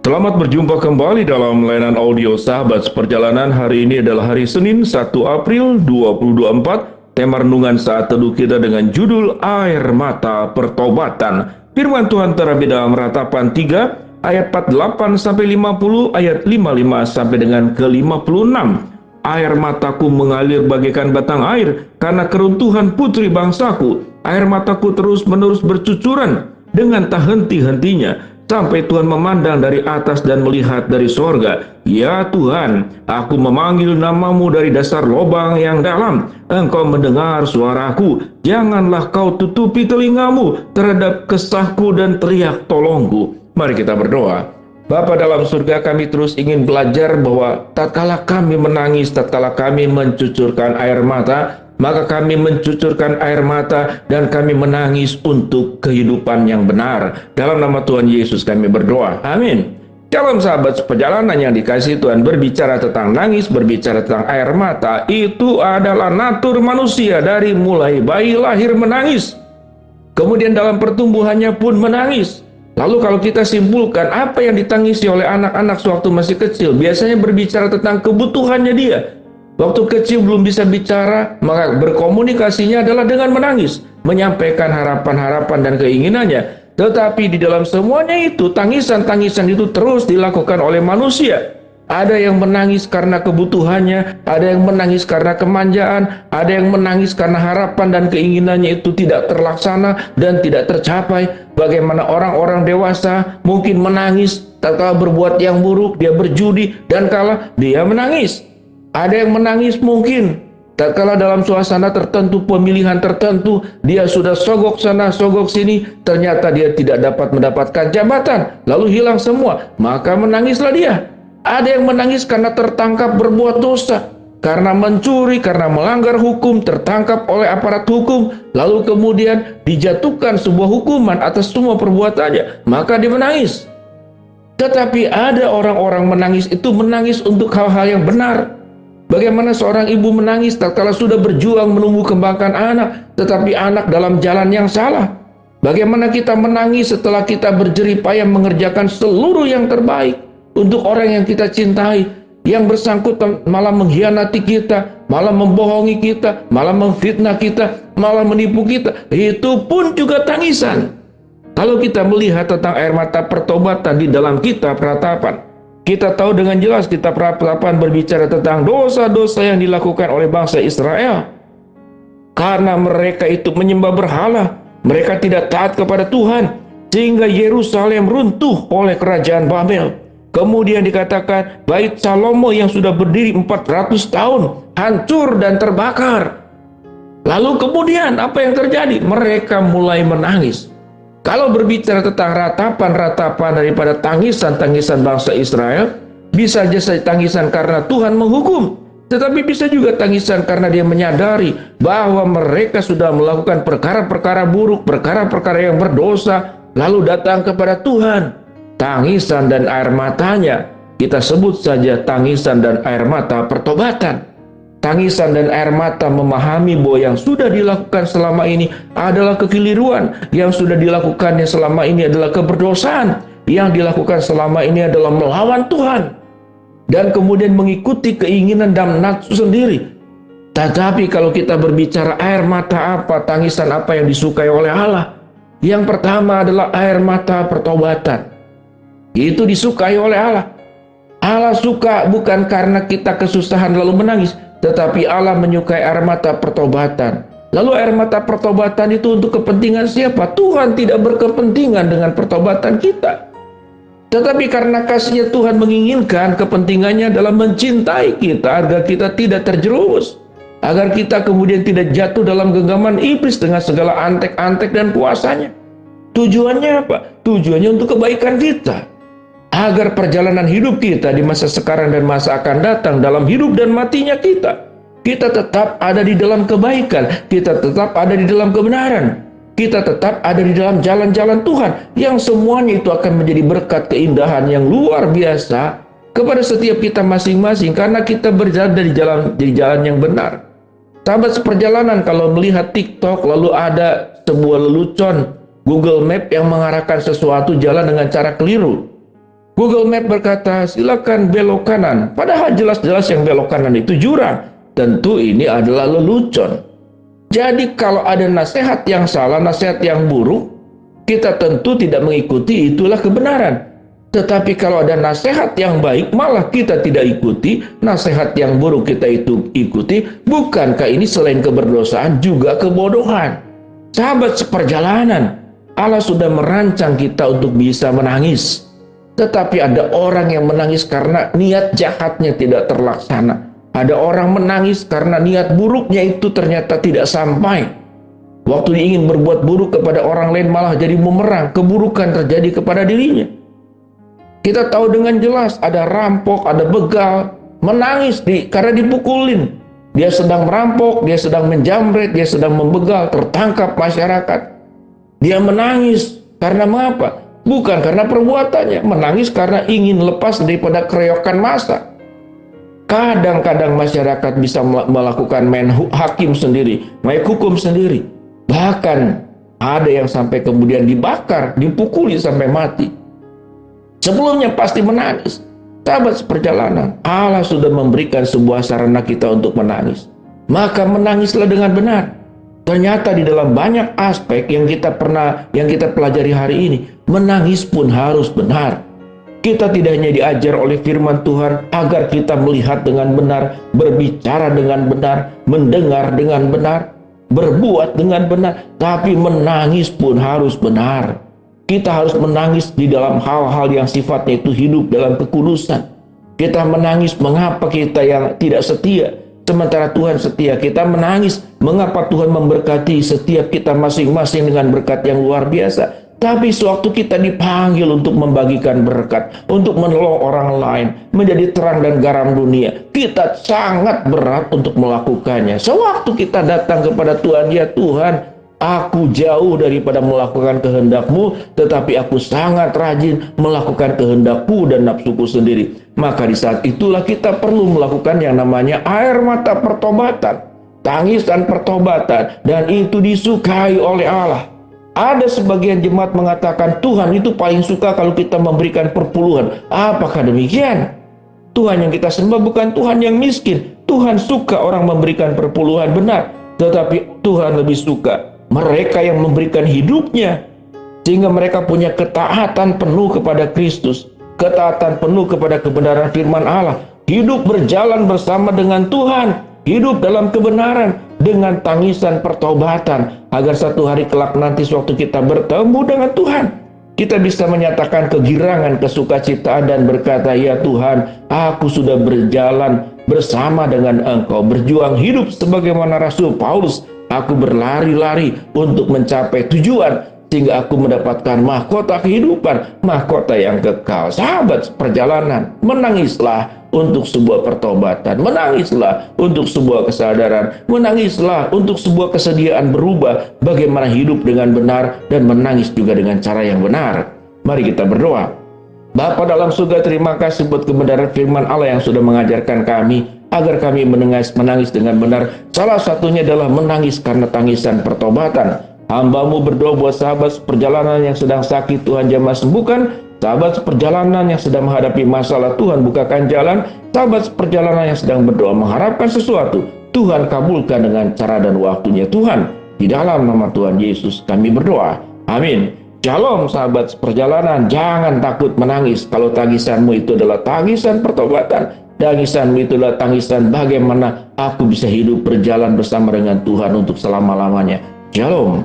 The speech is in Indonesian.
Selamat berjumpa kembali dalam layanan audio Sahabat Seperjalanan. Hari ini adalah hari Senin 1 April 2024. Tema renungan saat teduh kita dengan judul Air Mata Pertobatan. Firman Tuhan terambil dalam Ratapan 3 ayat 48 sampai 50, ayat 55 sampai dengan ke-56. Air mataku mengalir bagaikan batang air karena keruntuhan putri bangsaku. Air mataku terus-menerus bercucuran dengan tak henti-hentinya, sampai Tuhan memandang dari atas dan melihat dari sorga. Ya Tuhan, aku memanggil namamu dari dasar lubang yang dalam. Engkau mendengar suaraku. Janganlah kau tutupi telingamu terhadap kesahku dan teriak tolongku. Mari kita berdoa. Bapa dalam surga, kami terus ingin belajar bahwa tatkala kami menangis, tatkala kami mencucurkan air mata, maka kami mencucurkan air mata dan kami menangis untuk kehidupan yang benar. Dalam nama Tuhan Yesus kami berdoa. Amin. Dalam sahabat seperjalanan yang dikasihi Tuhan, berbicara tentang nangis, berbicara tentang air mata, itu adalah natur manusia dari mulai bayi lahir menangis. Kemudian dalam pertumbuhannya pun menangis. Lalu kalau kita simpulkan apa yang ditangisi oleh anak-anak sewaktu masih kecil, biasanya berbicara tentang kebutuhannya dia. Waktu kecil belum bisa bicara, maka berkomunikasinya adalah dengan menangis, menyampaikan harapan-harapan dan keinginannya. Tetapi di dalam semuanya itu, tangisan-tangisan itu terus dilakukan oleh manusia. Ada yang menangis karena kebutuhannya, ada yang menangis karena kemanjaan, ada yang menangis karena harapan dan keinginannya itu tidak terlaksana dan tidak tercapai. Bagaimana orang-orang dewasa mungkin menangis tatkala berbuat yang buruk, dia berjudi, dan kala dia menangis. Ada yang menangis mungkin tatkala dalam suasana tertentu, pemilihan tertentu, dia sudah sogok sana, sogok sini, ternyata dia tidak dapat mendapatkan jabatan, lalu hilang semua, maka menangislah dia. Ada yang menangis karena tertangkap berbuat dosa, karena mencuri, karena melanggar hukum, tertangkap oleh aparat hukum, lalu kemudian dijatuhkan sebuah hukuman atas semua perbuatannya, maka dia menangis. Tetapi ada orang-orang menangis itu menangis untuk hal-hal yang benar. Bagaimana seorang ibu menangis tatkala sudah berjuang menumbuh kembangkan anak, tetapi anak dalam jalan yang salah. Bagaimana kita menangis setelah kita berjerih payah mengerjakan seluruh yang terbaik untuk orang yang kita cintai, yang bersangkutan malah mengkhianati kita, malah membohongi kita, malah memfitnah kita, malah menipu kita. Itu pun juga tangisan. Kalau kita melihat tentang air mata pertobatan di dalam kitab Ratapan, kita tahu dengan jelas kitab Ratapan berbicara tentang dosa-dosa yang dilakukan oleh bangsa Israel. Karena mereka itu menyembah berhala, mereka tidak taat kepada Tuhan, sehingga Yerusalem runtuh oleh kerajaan Babel. Kemudian dikatakan bait Salomo yang sudah berdiri 400 tahun hancur dan terbakar. Lalu kemudian apa yang terjadi? Mereka mulai menangis. Kalau berbicara tentang ratapan-ratapan daripada tangisan-tangisan bangsa Israel, bisa saja tangisan karena Tuhan menghukum, tetapi bisa juga tangisan karena dia menyadari bahwa mereka sudah melakukan perkara-perkara buruk, perkara-perkara yang berdosa, lalu datang kepada Tuhan. Tangisan dan air matanya kita sebut saja tangisan dan air mata pertobatan. Tangisan dan air mata memahami bahwa yang sudah dilakukan selama ini adalah kekeliruan, yang sudah dilakukannya selama ini adalah keberdosaan, yang dilakukan selama ini adalah melawan Tuhan, dan kemudian mengikuti keinginan dan nafsu sendiri. Tetapi kalau kita berbicara air mata apa, tangisan apa yang disukai oleh Allah, yang pertama adalah air mata pertobatan. Itu disukai oleh Allah. Allah suka bukan karena kita kesusahan lalu menangis, tetapi Allah menyukai air mata pertobatan. Lalu air mata pertobatan itu untuk kepentingan siapa? Tuhan tidak berkepentingan dengan pertobatan kita. Tetapi karena kasihnya Tuhan menginginkan, kepentingannya adalah mencintai kita agar kita tidak terjerumus, agar kita kemudian tidak jatuh dalam genggaman iblis dengan segala antek-antek dan kuasanya. Tujuannya apa? Tujuannya untuk kebaikan kita, agar perjalanan hidup kita di masa sekarang dan masa akan datang, dalam hidup dan matinya kita tetap ada di dalam kebaikan, kita tetap ada di dalam kebenaran, kita tetap ada di dalam jalan-jalan Tuhan, yang semuanya itu akan menjadi berkat keindahan yang luar biasa kepada setiap kita masing-masing, karena kita berjalan di jalan yang benar. Sahabat seperjalanan, kalau melihat TikTok lalu ada sebuah lelucon Google Map yang mengarahkan sesuatu jalan dengan cara keliru, Google Map berkata silakan belok kanan, padahal jelas-jelas yang belok kanan itu jurang. Tentu ini adalah lelucon. Jadi kalau ada nasihat yang salah, nasihat yang buruk, kita tentu tidak mengikuti, itulah kebenaran. Tetapi kalau ada nasihat yang baik, malah kita tidak ikuti, nasihat yang buruk kita itu ikuti. Bukankah ini selain keberdosaan juga kebodohan? Sahabat seperjalanan, Allah sudah merancang kita untuk bisa menangis. Tetapi ada orang yang menangis karena niat jahatnya tidak terlaksana. Ada orang menangis karena niat buruknya itu ternyata tidak sampai. Waktu dia ingin berbuat buruk kepada orang lain malah jadi bumerang, keburukan terjadi kepada dirinya. Kita tahu dengan jelas ada rampok, ada begal, menangis karena dipukulin. Dia sedang merampok, dia sedang menjamret, dia sedang membegal, tertangkap masyarakat. Dia menangis karena mengapa? Bukan karena perbuatannya, menangis karena ingin lepas daripada keroyokan massa. Kadang-kadang masyarakat bisa melakukan main hakim sendiri, main hukum sendiri. Bahkan ada yang sampai kemudian dibakar, dipukuli sampai mati. Sebelumnya pasti menangis. Sahabat seperjalanan, Allah sudah memberikan sebuah sarana kita untuk menangis. Maka menangislah dengan benar. Ternyata di dalam banyak aspek yang kita pelajari hari ini, menangis pun harus benar. Kita tidak hanya diajar oleh firman Tuhan agar kita melihat dengan benar, berbicara dengan benar, mendengar dengan benar, berbuat dengan benar, tapi menangis pun harus benar. Kita harus menangis di dalam hal-hal yang sifatnya itu hidup dalam kekudusan. Kita menangis mengapa kita yang tidak setia, sementara Tuhan setia. Kita menangis mengapa Tuhan memberkati setiap kita masing-masing dengan berkat yang luar biasa. Tapi sewaktu kita dipanggil untuk membagikan berkat, untuk menolong orang lain, menjadi terang dan garam dunia, kita sangat berat untuk melakukannya. Sewaktu kita datang kepada Tuhan, ya Tuhan, aku jauh daripada melakukan kehendak-Mu, tetapi aku sangat rajin melakukan kehendak-Ku dan nafsuku sendiri. Maka di saat itulah kita perlu melakukan yang namanya air mata pertobatan, tangisan pertobatan, dan itu disukai oleh Allah. Ada sebagian jemaat mengatakan Tuhan itu paling suka kalau kita memberikan perpuluhan. Apakah demikian? Tuhan yang kita sembah bukan Tuhan yang miskin. Tuhan suka orang memberikan perpuluhan, benar. Tetapi Tuhan lebih suka mereka yang memberikan hidupnya, sehingga mereka punya ketaatan penuh kepada Kristus, ketaatan penuh kepada kebenaran firman Allah, hidup berjalan bersama dengan Tuhan, hidup dalam kebenaran dengan tangisan pertobatan, agar satu hari kelak nanti sewaktu kita bertemu dengan Tuhan, kita bisa menyatakan kegirangan, kesukacitaan, dan berkata, ya Tuhan, aku sudah berjalan bersama dengan Engkau, berjuang hidup sebagaimana Rasul Paulus. Aku berlari-lari untuk mencapai tujuan, sehingga aku mendapatkan mahkota kehidupan, mahkota yang kekal. Sahabat perjalanan, menangislah untuk sebuah pertobatan, menangislah untuk sebuah kesadaran, menangislah untuk sebuah kesediaan berubah, bagaimana hidup dengan benar, dan menangis juga dengan cara yang benar. Mari kita berdoa. Bapa dalam surga, terima kasih buat kebenaran firman Allah yang sudah mengajarkan kami, agar kami menangis dengan benar. Salah satunya adalah menangis karena tangisan pertobatan. Hamba-Mu berdoa buat sahabat perjalanan yang sedang sakit, Tuhan jamah sembuhkan. Sahabat perjalanan yang sedang menghadapi masalah, Tuhan bukakan jalan. Sahabat perjalanan yang sedang berdoa mengharapkan sesuatu, Tuhan kabulkan dengan cara dan waktunya. Tuhan, di dalam nama Tuhan Yesus kami berdoa. Amin. Shalom sahabat perjalanan, jangan takut menangis kalau tangisanmu itu adalah tangisan pertobatan. Tangisanmu itulah tangisan bagaimana aku bisa hidup berjalan bersama dengan Tuhan untuk selama-lamanya. Shalom.